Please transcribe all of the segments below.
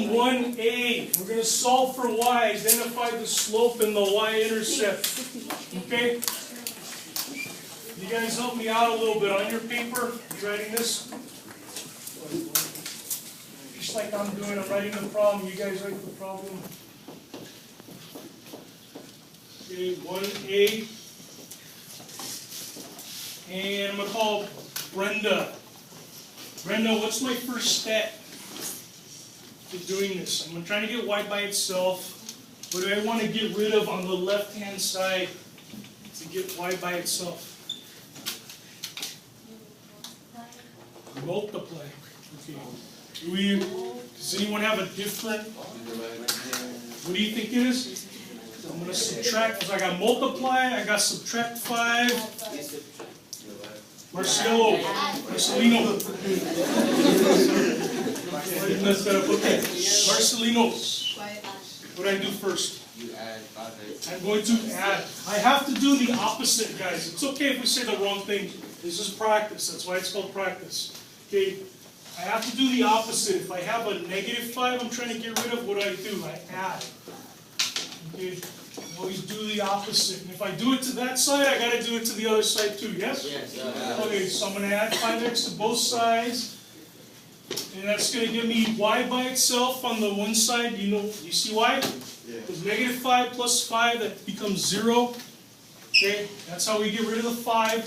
Problem 1A. We're going to solve for y. Identify the slope and the y-intercept. Okay? You guys help me out a little bit on your paper. You writing this? Just like I'm doing, I'm writing the problem. You guys write the problem. Okay, 1A. And I'm going to call Brenda. Brenda, what's my first step to doing this? I'm trying to get y by itself. What do I want to get rid of on the left-hand side to get y by itself? Multiply. Okay. Does anyone have a different? What do you think it is? I'm going to subtract. So I got multiply, I got subtract 5. Marcelino. Okay. Marcelino. What do I do first? I'm going to add. I have to do the opposite, guys. It's okay if we say the wrong thing. This is practice. That's why it's called practice. Okay. I have to do the opposite. If I have a -5 I'm trying to get rid of, what do? I add. Okay. I always do the opposite. And if I do it to that side, I got to do it to the other side too, yes? Yes. Okay, so I'm going to add 5x to both sides. And that's going to give me y by itself on the one side. You see why? Because -5 plus 5, that becomes 0. Okay, that's how we get rid of the 5.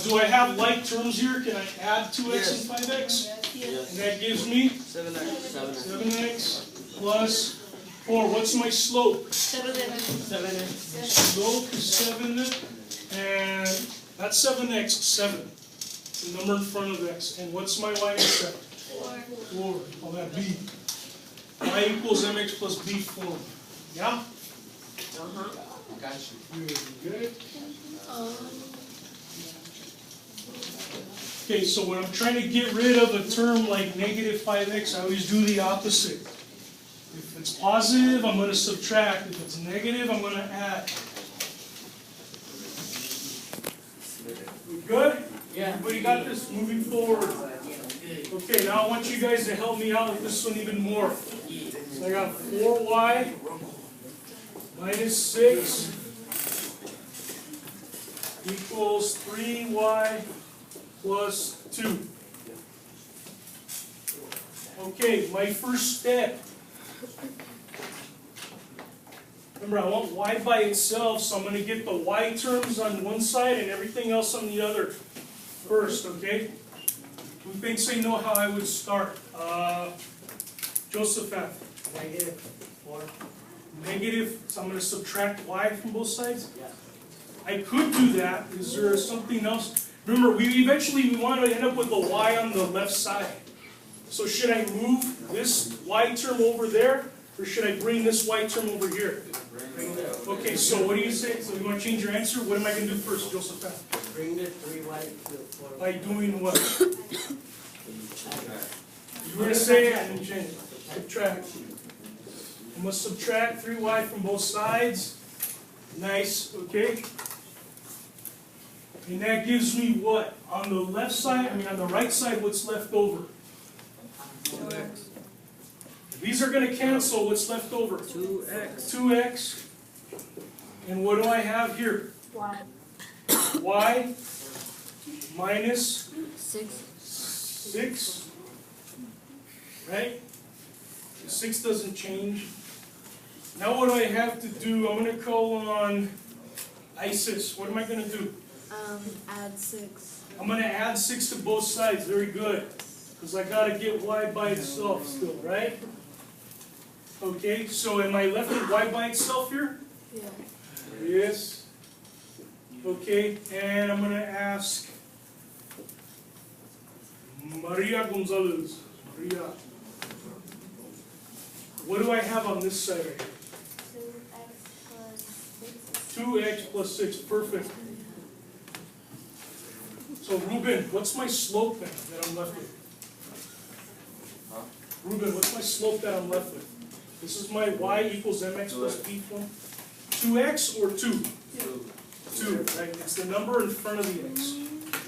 Do I have like terms here? Can I add 2x and 5x? Yes. And that gives me 7x plus 4. What's my slope? 7x. Slope is 7, and that's 7x, 7. The number in front of x. And what's my y-intercept? 4. Call that b. Y equals mx plus b form. Yeah? Got you. Good. Okay, so when I'm trying to get rid of a term like -5x, I always do the opposite. If it's positive, I'm going to subtract. If it's negative, I'm going to add. We good? Yeah. Everybody got this? Moving forward. Okay, now I want you guys to help me out with this one even more. So I got 4y minus 6 equals 3y plus 2. Okay, my first step. Remember, I want y by itself, so I'm going to get the y terms on one side and everything else on the other first, okay? Who thinks they know how I would start? Josephat. Negative 4. Negative, so I'm going to subtract y from both sides? Yeah. I could do that. Is there something else? Remember, we want to end up with a y on the left side. So should I move this y term over there, or should I bring this y term over here? Okay, so what do you say? So you want to change your answer? What am I going to do first, Joseph? Bring the 3y to 4. By doing what? You were to say it and change it. Subtract. I must subtract 3y from both sides. Nice, okay? And that gives me what? On the left side, on the right side, what's left over? 2x. These are going to cancel. What's left over? 2x. 2x. And what do I have here? Y. Y minus 6. 6. Right? 6 doesn't change. Now what do I have to do? I'm going to call on ISIS. What am I going to do? Add 6. I'm going to add 6 to both sides. Very good. Because I got to get y by itself still, right? Okay, so am I left with y by itself here? Yeah. Yes. Okay, and I'm going to ask Maria Gonzalez. Maria. What do I have on this side right here? 2x plus 6. Perfect. So Ruben, what's my slope then that I'm left with? Ruben, what's my slope that I'm left with? This is my y equals mx plus b form. 2x or 2? 2, right? It's the number in front of the x.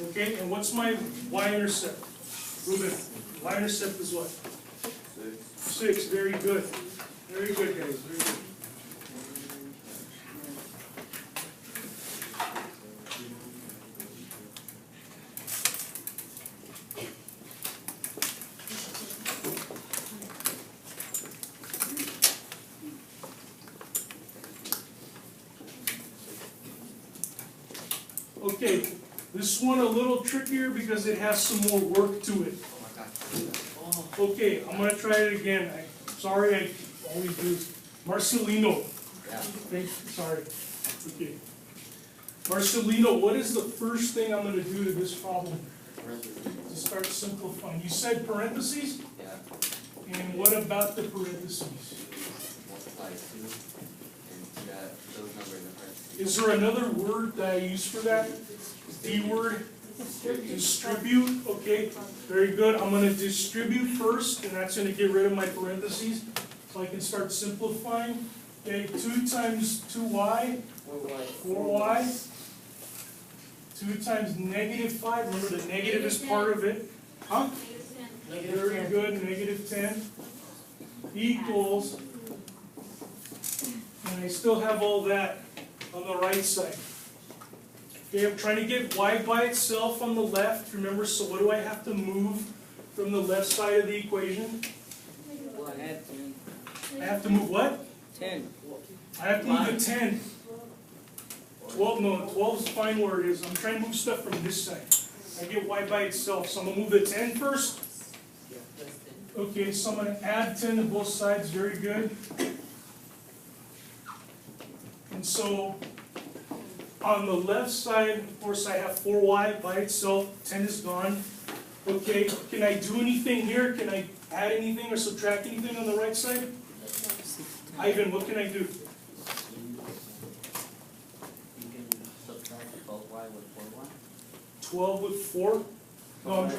Okay, and what's my y-intercept? Ruben, y-intercept is what? 6. 6, very good. Very good, guys, very good. Okay, this one a little trickier because it has some more work to it. Okay, I'm gonna try it again. Sorry, I always do. Marcelino. Sorry. Okay. Marcelino, what is the first thing I'm going to do to this problem? To start simplifying. You said parentheses? Yeah. And what about the parentheses? Multiply 2 and those numbers in parentheses. Is there another word that I use for that? D word? Distribute, okay, very good. I'm going to distribute first, and that's going to get rid of my parentheses, so I can start simplifying. Okay, 2 times 2y, 4y. 2 times negative 5, remember the negative is part of it. Huh? Very good, negative 10 equals, and I still have all that on the right side. Okay, I'm trying to get y by itself on the left, remember, so what do I have to move from the left side of the equation? Well, I had 10. I have to move what? 10. I have to move the 10. 12, no, 12 is fine where it is. I'm trying to move stuff from this side. I get y by itself, so I'm going to move the 10 first. Okay, so I'm going to add 10 to both sides, very good. And so, on the left side, of course, I have 4y by itself, 10 is gone. Okay, can I do anything here? Can I add anything or subtract anything on the right side? Ivan, what can I do? You can subtract 12y with 4y. 12 with 4? No,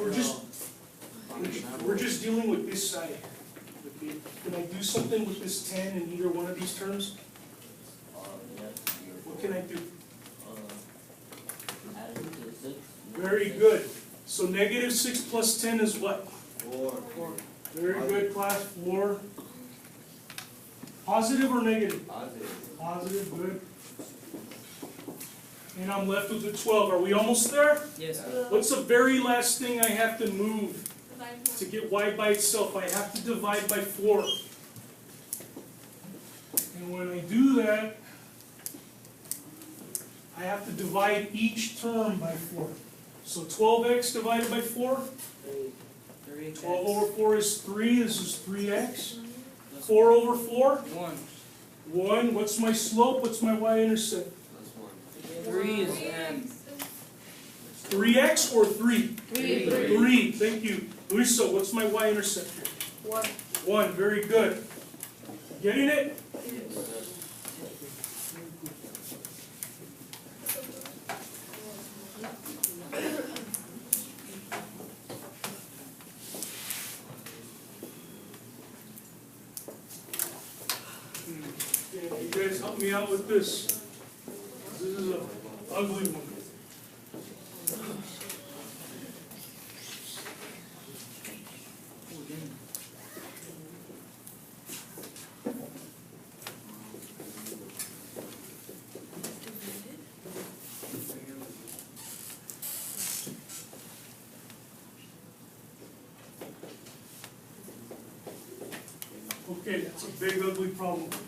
we're just dealing with this side. Okay. Can I do something with this 10 in either one of these terms? Yes. What can I do? Add it to 6. Very good. So negative 6 plus 10 is what? 4. Very good, class. 4. Positive or negative? Positive. Positive, good. And I'm left with the 12. Are we almost there? Yes. What's the very last thing I have to move to get y by itself? I have to divide by 4. And when I do that, I have to divide each term by 4. So 12x divided by 4. 12 over 4 is 3. This is 3x. 4 over 4? 1. 1. What's my slope? What's my y-intercept? Plus 1. 3 is m. 3x or 3? 3. 3. Thank you. Luisa, what's my y-intercept here? 1. 1. Very good. Getting it? Yeah, you guys help me out with this. This is an ugly one. Okay, that's a big ugly problem. Can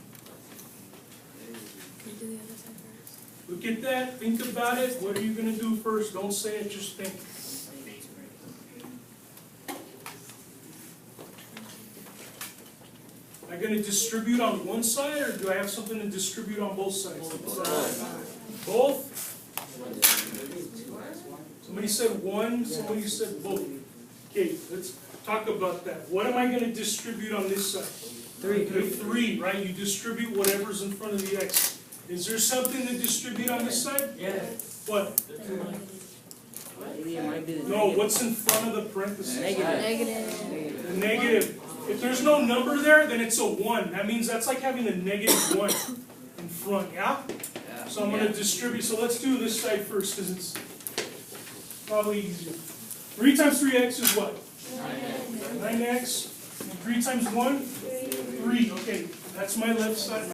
you do the other side first? Look at that, think about it. What are you going to do first? Don't say it, just think. Am I going to distribute on one side, or do I have something to distribute on both sides? Both? Somebody said one, somebody said both. Okay, let's talk about that. What am I going to distribute on this side? 3. Okay, 3, right? You distribute whatever's in front of the x. Is there something to distribute on this side? Yes. What? Maybe it might be the No, negative. what's in front of the parentheses? Negative. The negative. If there's no number there, then it's a 1. That means that's like having a negative 1 in front, yeah? So I'm going to distribute. So let's do this side first, because it's probably easier. 3 times 3x is what? 9x. 3 times 1? 3, okay. That's my left side.